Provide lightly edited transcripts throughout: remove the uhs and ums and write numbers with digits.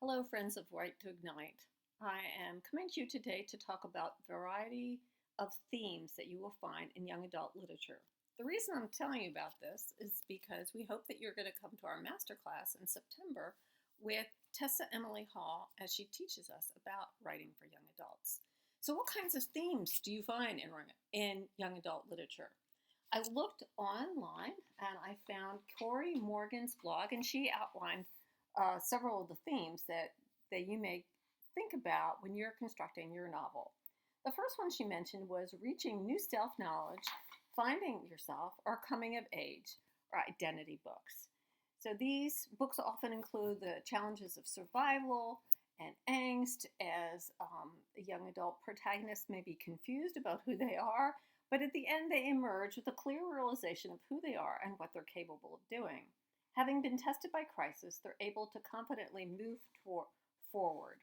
Hello, friends of Right to Ignite. I am coming to you today to talk about a variety of themes that you will find in young adult literature. The reason I'm telling you about this is because we hope that you're going to come to our masterclass in September with Tessa Emily Hall as she teaches us about writing for young adults. So, what kinds of themes do you find in young adult literature? I looked online and I found Corey Morgan's blog, and she outlined several of the themes that you may think about when you're constructing your novel. The first one she mentioned was reaching new self knowledge, finding yourself, or coming of age, or identity books. So these books often include the challenges of survival and angst as a young adult protagonist may be confused about who they are, but at the end they emerge with a clear realization of who they are and what they're capable of doing. Having been tested by crisis, they're able to confidently move forward.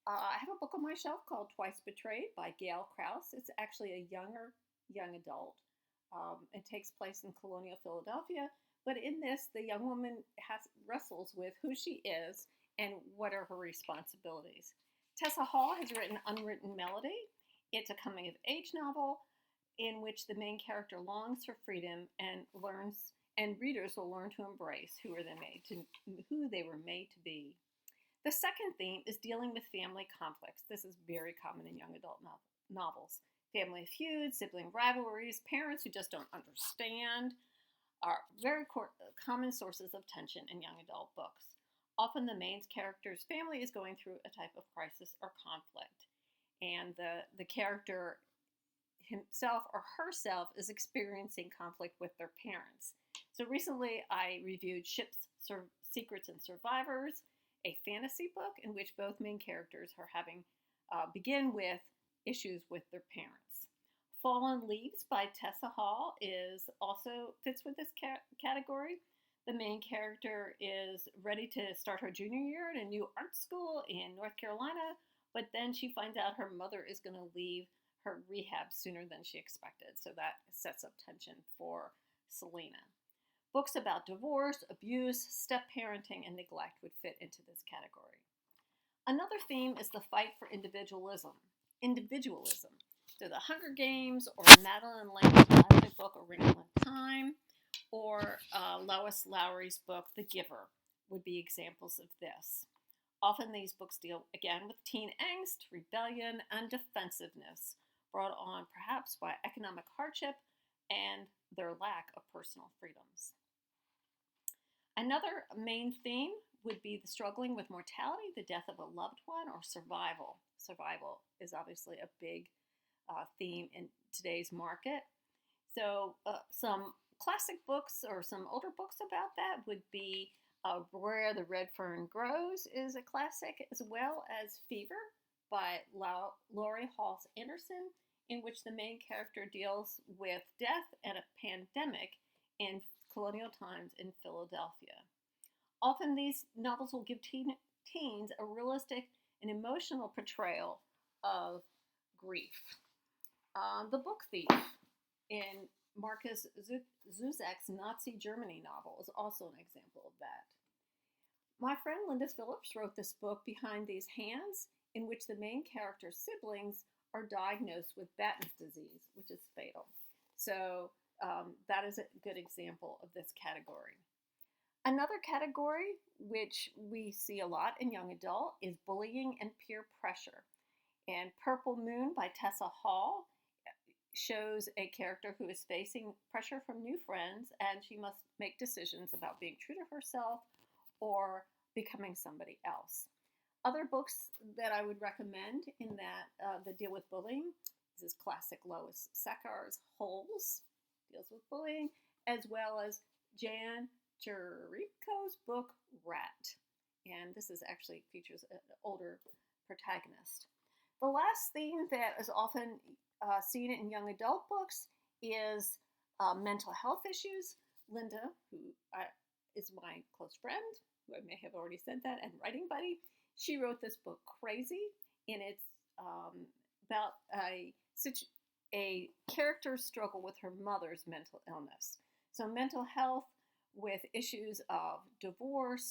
I have a book on my shelf called Twice Betrayed by Gail Kraus. It's actually a younger young adult. It takes place in colonial Philadelphia, but in this, the young woman wrestles with who she is and what are her responsibilities. Tessa Hall has written Unwritten Melody. It's a coming-of-age novel in which the main character longs for freedom and readers will learn to embrace who they were made to be. The second theme is dealing with family conflicts. This is very common in young adult novels. Family feuds, sibling rivalries, parents who just don't understand are very common sources of tension in young adult books. Often the main character's family is going through a type of crisis or conflict, and the character himself or herself is experiencing conflict with their parents. So recently I reviewed Ships, Secrets, and Survivors, a fantasy book in which both main characters are begin with issues with their parents. Fallen Leaves by Tessa Hall also fits with this category. The main character is ready to start her junior year at a new art school in North Carolina, but then she finds out her mother is going to leave her rehab sooner than she expected, so that sets up tension for Selena. Books about divorce, abuse, step-parenting, and neglect would fit into this category. Another theme is the fight for individualism. So the Hunger Games, or Madeline Lang's classic book, A Wrinkle in Time, or Lois Lowry's book, The Giver, would be examples of this. Often these books deal, again, with teen angst, rebellion, and defensiveness, brought on perhaps by economic hardship and their lack of personal freedoms. Another main theme would be the struggling with mortality, the death of a loved one, or survival. Survival is obviously a big theme in today's market. So some classic books or some older books about that would be Where the Red Fern Grows is a classic, as well as Fever by Laurie Halse Anderson, in which the main character deals with death and a pandemic in colonial times in Philadelphia. Often these novels will give teens a realistic and emotional portrayal of grief. The Book Thief in Markus Zusak's Nazi Germany novel is also an example of that. My friend Linda Phillips wrote this book, Behind These Hands, in which the main character's siblings are diagnosed with Batten's disease, which is fatal. So that is a good example of this category. Another category which we see a lot in young adult is bullying and peer pressure. And Purple Moon by Tessa Hall shows a character who is facing pressure from new friends, and she must make decisions about being true to herself or becoming somebody else. Other books that I would recommend in that deal with bullying is classic Lois Sekar's Holes, deals with bullying, as well as Jan Cheripko's book Rat. And this actually features an older protagonist. The last theme that is often seen in young adult books is mental health issues. Linda, who is my close friend, who I may have already said that, and writing buddy, she wrote this book Crazy, and it's about a character's struggle with her mother's mental illness. So mental health with issues of depression,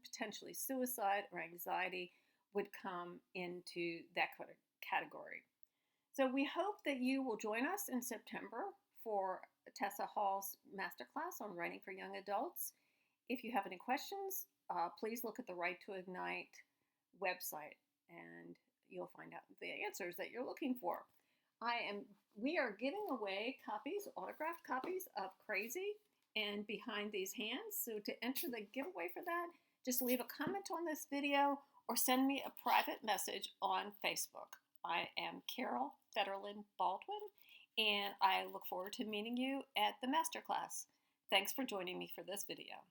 potentially suicide or anxiety would come into that category. So we hope that you will join us in September for Tessa Hall's masterclass on writing for young adults. If you have any questions, please look at the Right to Ignite website and you'll find out the answers that you're looking for. We are giving away copies, autographed copies of Crazy and Behind These Hands. So to enter the giveaway for that, just leave a comment on this video or send me a private message on Facebook. I am Carol Federlin Baldwin, and I look forward to meeting you at the masterclass. Thanks for joining me for this video.